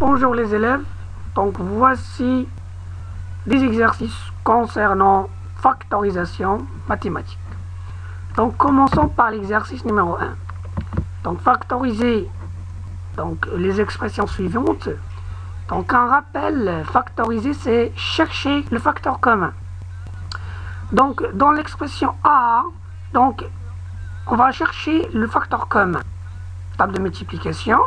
Bonjour les élèves, donc voici des exercices concernant factorisation mathématique. Donc commençons par l'exercice numéro 1. Donc factoriser les expressions suivantes. Donc un rappel, factoriser c'est chercher le facteur commun. Donc dans l'expression A, donc on va chercher le facteur commun. Table de multiplication.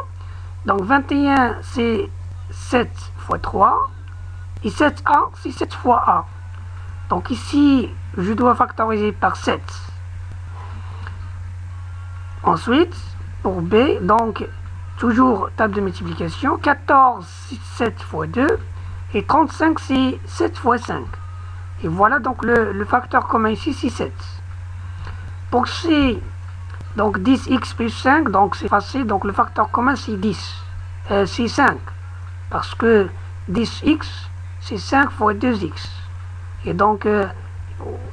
Donc 21 c'est 7 fois 3 et 7A c'est 7 fois A. Donc ici je dois factoriser par 7. Ensuite pour B, donc toujours table de multiplication, 14 c'est 7 fois 2 et 35 c'est 7 fois 5. Et voilà donc le facteur commun ici c'est 7. Pour C, donc 10x plus 5, donc c'est facile, donc le facteur commun c'est 10. C'est 5. Parce que 10x c'est 5 fois 2x. Et donc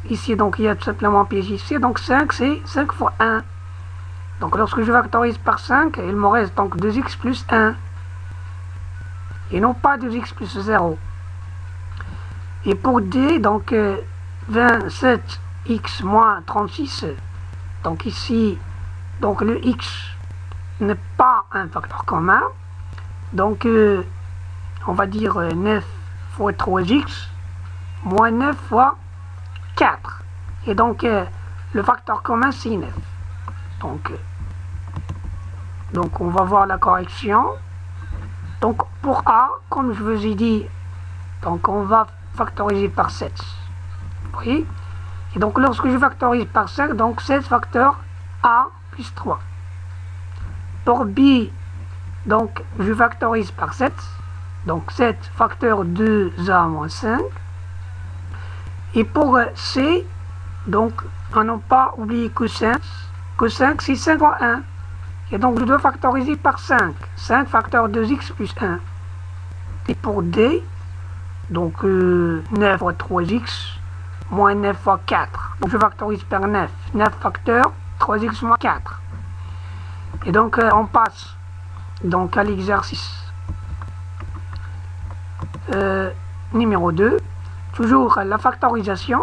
ici donc il y a tout simplement piège ici, donc 5 c'est 5 fois 1. Donc lorsque je factorise par 5, il me reste donc 2x plus 1. Et non pas 2x plus 0. Et pour D, donc 27x moins 36, donc ici, donc le x n'est pas un facteur commun. Donc on va dire 9 fois 3x moins 9 fois 4. Et donc le facteur commun c'est 9. Donc on va voir la correction. Donc pour A, comme je vous ai dit, donc on va factoriser par 7. Vous voyez? Et donc lorsque je factorise par 5, donc 7 facteur A plus 3. Pour B, donc je factorise par 7. Donc 7 facteur 2A moins 5. Et pour C, donc on n'a pas oublié que 5 c'est 5 fois 1. Et donc je dois factoriser par 5. 5 facteur 2x plus 1. Et pour D, donc 9 fois 3x moins 9 fois 4. Donc je factorise par 9. 9 facteur 3x moins 4. Et donc on passe donc à l'exercice numéro 2. Toujours la factorisation.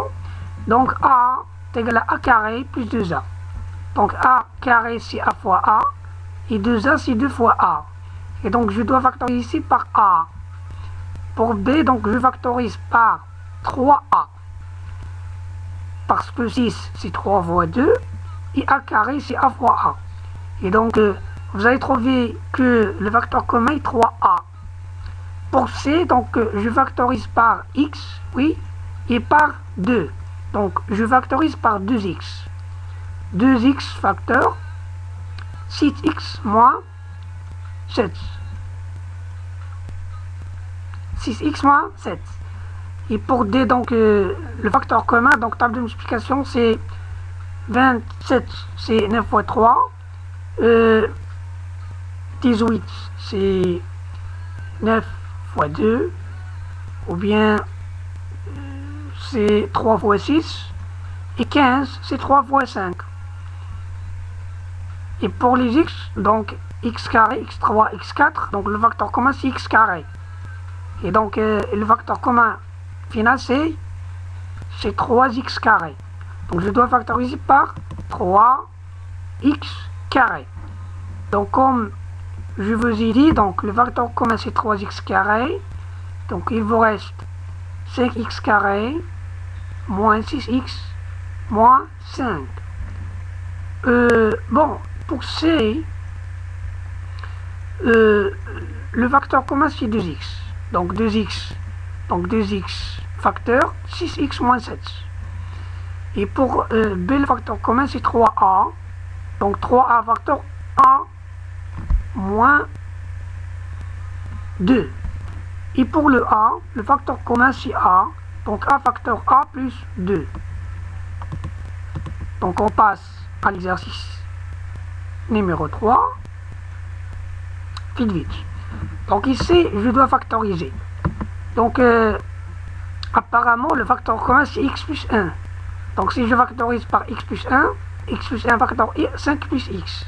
Donc A est égal à A carré plus 2A. Donc A carré c'est A fois A. Et 2A c'est 2 fois A. Et donc je dois factoriser ici par A. Pour B, donc je factorise par 3A. Parce que 6 c'est 3 fois 2. Et A carré c'est A fois A. Et donc vous allez trouver que le facteur commun est 3A. Pour C, donc je factorise par X, oui, et par 2. Donc je factorise par 2X. 2X facteur 6X moins 7. 6X moins 7. Et pour D, donc le facteur commun, donc table de multiplication, c'est 27, c'est 9 fois 3. 18, c'est 9 fois 2. Ou bien c'est 3 fois 6. Et 15, c'est 3 fois 5. Et pour les x, donc x carré, x3, x4, donc le facteur commun c'est x carré. Et donc le facteur commun final c'est 3x carré. Donc je dois factoriser par 3x carré. Donc comme je vous ai dit, donc le facteur commun c'est 3x carré. Donc il vous reste 5x carré moins 6x moins 5. Bon, pour C, le facteur commun c'est 2x. Donc 2x facteur 6x moins 7. Et pour B, le facteur commun c'est 3A. Donc 3A facteur A moins 2. Et pour le A, le facteur commun c'est A. Donc A facteur A plus 2. Donc on passe à l'exercice numéro 3. Vite. Donc ici, je dois factoriser. Donc apparemment, le facteur commun c'est x plus 1. Donc si je factorise par x plus 1 facteur 5 plus x.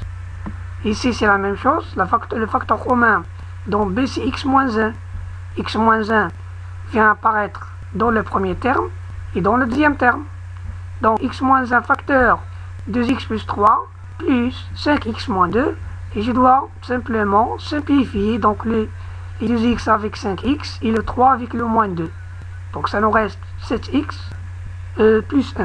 Ici c'est la même chose. Le facteur commun Donc b c'est x moins 1. X moins 1 vient apparaître dans le premier terme et dans le deuxième terme. Donc x moins 1 facteur 2x plus 3 plus 5x moins 2. Et je dois simplement simplifier donc les 2x avec 5x et le 3 avec le moins 2. Donc ça nous reste 7x plus 1.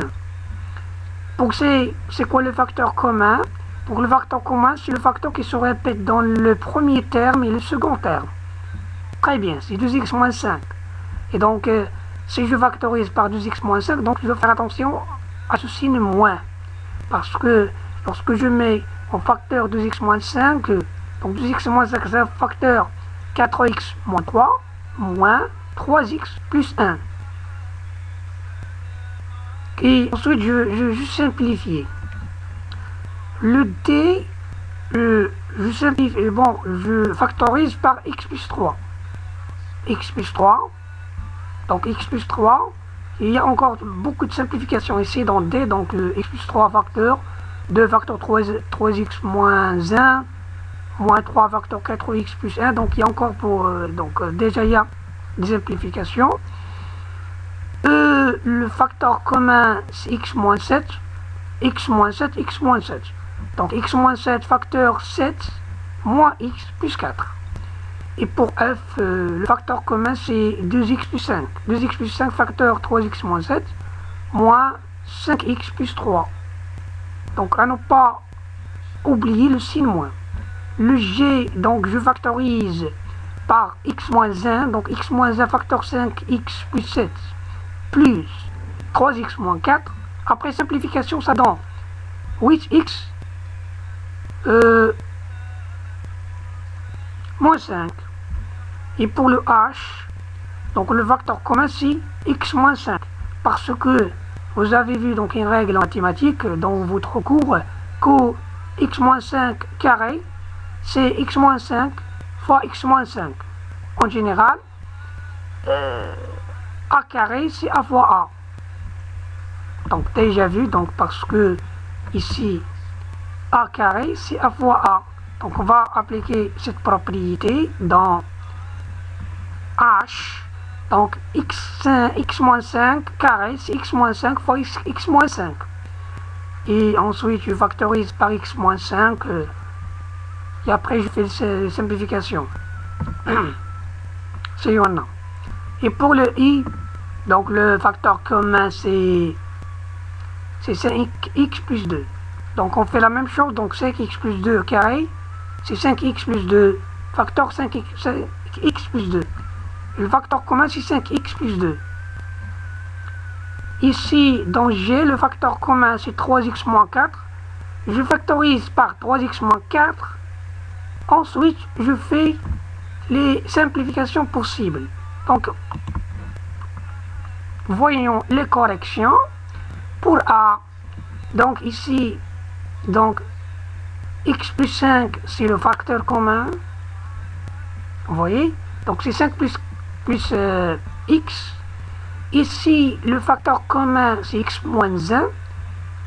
Donc c'est quoi le facteur commun? Donc le facteur commun, c'est le facteur qui se répète dans le premier terme et le second terme. Très bien, c'est 2x moins 5. Et donc, si je factorise par 2x moins 5, donc je dois faire attention à ce signe moins. Parce que lorsque je mets en facteur 2x moins 5, donc 2x moins 5, c'est un facteur 4x moins 3, moins 3x plus 1. Et ensuite, je simplifie. Le d, je simplifie, bon, je factorise par x plus 3. X plus 3, donc x plus 3, il y a encore beaucoup de simplifications ici dans d, donc x plus 3 facteur, 2 facteur 3x moins 1, moins 3 facteur 4x plus 1, donc il y a encore déjà il y a des simplifications. Le facteur commun c'est x moins 7, x moins 7, x moins 7. Donc x moins 7 facteur 7 moins x plus 4. Et pour f, le facteur commun c'est 2x plus 5. 2x plus 5 facteur 3x moins 7 moins 5x plus 3. Donc à ne pas oublier le signe moins. Le g, donc je factorise par x moins 1. Donc x moins 1 facteur 5x plus 7 plus 3x moins 4. Après simplification, ça donne 8x moins 5. Et pour le h, donc le facteur commun c'est x moins 5. Parce que vous avez vu donc une règle en mathématiques dans votre cours que x moins 5 carré c'est x moins 5 fois x moins 5. En général, a carré c'est a fois a. Donc déjà vu, donc parce que ici a carré c'est a fois a. Donc on va appliquer cette propriété dans h. Donc x moins 5 carré c'est x moins 5 fois x moins 5. Et ensuite je factorise par x moins 5 et après je fais la simplification. C'est maintenant. Et pour le i, donc le facteur commun c'est 5x plus 2. Donc on fait la même chose, donc 5x plus 2 carré, c'est 5x plus 2, facteur 5x plus 2. Le facteur commun c'est 5x plus 2. Ici, dans G, le facteur commun c'est 3x moins 4. Je factorise par 3x moins 4. Ensuite, je fais les simplifications possibles. Donc, voyons les corrections. Pour A, donc ici, donc x plus 5 c'est le facteur commun. Vous voyez? Donc c'est 5 plus x. Ici, le facteur commun c'est x moins 1.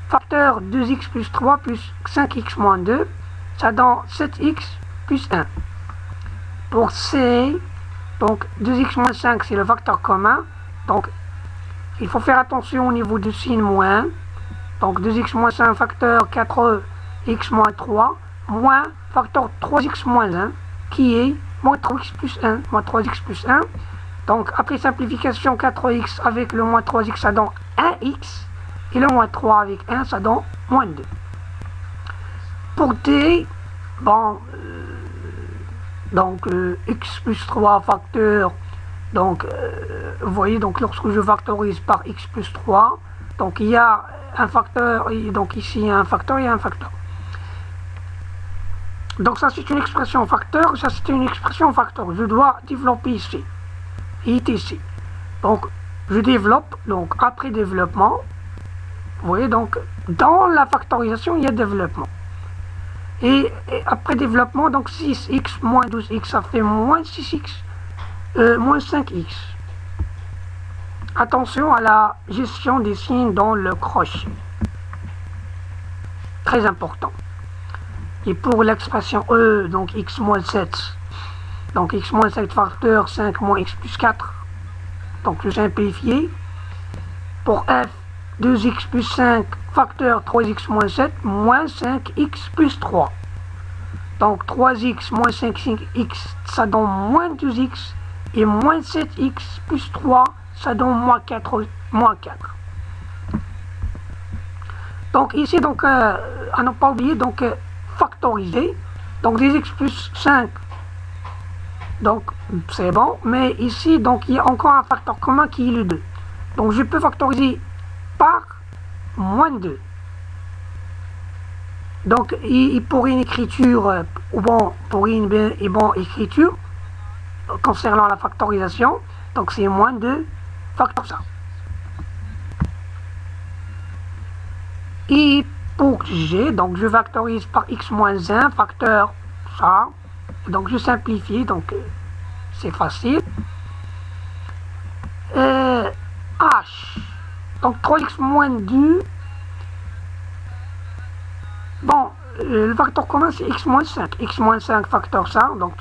Facteur 2x plus 3 plus 5x moins 2. Ça donne 7x plus 1. Pour C, donc 2x moins 5 c'est le facteur commun. Donc il faut faire attention au niveau du signe moins. Donc 2x moins 5 facteur 4x moins 3 moins facteur 3x moins 1 qui est moins 3x plus 1. Moins 3x plus 1. Donc après simplification 4x avec le moins 3x ça donne 1x. Et le moins 3 avec 1 ça donne moins 2. Pour D, bon, donc x plus 3 facteur. Donc, vous voyez, donc lorsque je factorise par x plus 3, donc il y a un facteur, et donc ici il y a un facteur, il y a un facteur. Donc ça c'est une expression facteur, ça c'est une expression facteur. Je dois développer ici, et ici. Donc, je développe, donc après développement, vous voyez, donc dans la factorisation, il y a développement. Et après développement, donc 6x moins 12x, ça fait moins 6x. Moins 5x. Attention à la gestion des signes dans le crochet. Très important. Et pour l'expression E, donc x moins 7, Donc x moins 7 facteur 5 moins x plus 4. Donc je simplifie. Pour f, 2x plus 5 facteur 3x moins 7 moins 5x plus 3. Donc 3x moins 5x, ça donne moins 2x. Et moins 7x plus 3, ça donne moins 4. Donc ici, donc, à ne pas oublier, donc factoriser. Donc 10x plus 5, donc c'est bon. Mais ici, donc il y a encore un facteur commun qui est le 2. Donc je peux factoriser par moins 2. Donc et pour une écriture, ou bon, pour une bonne écriture, concernant la factorisation, donc c'est moins 2 facteur ça. Et pour g, donc je factorise par x moins 1 facteur ça. Donc je simplifie, donc c'est facile. H, donc 3x moins 2. Bon, le facteur commun c'est x moins 5. X moins 5 facteur ça, donc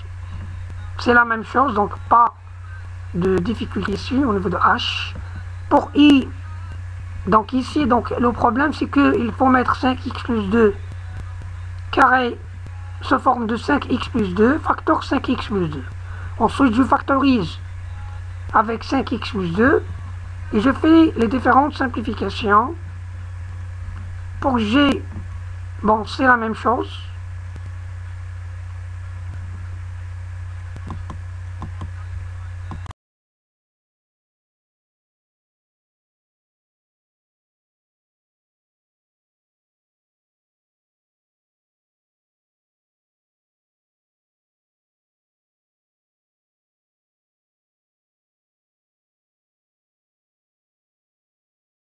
c'est la même chose, donc pas de difficulté ici au niveau de h. Pour i, donc ici, donc le problème c'est qu'il faut mettre 5x plus 2 carré sous forme de 5x plus 2 facteur 5x plus 2. Ensuite je factorise avec 5x plus 2 et je fais les différentes simplifications. Pour g, bon c'est la même chose.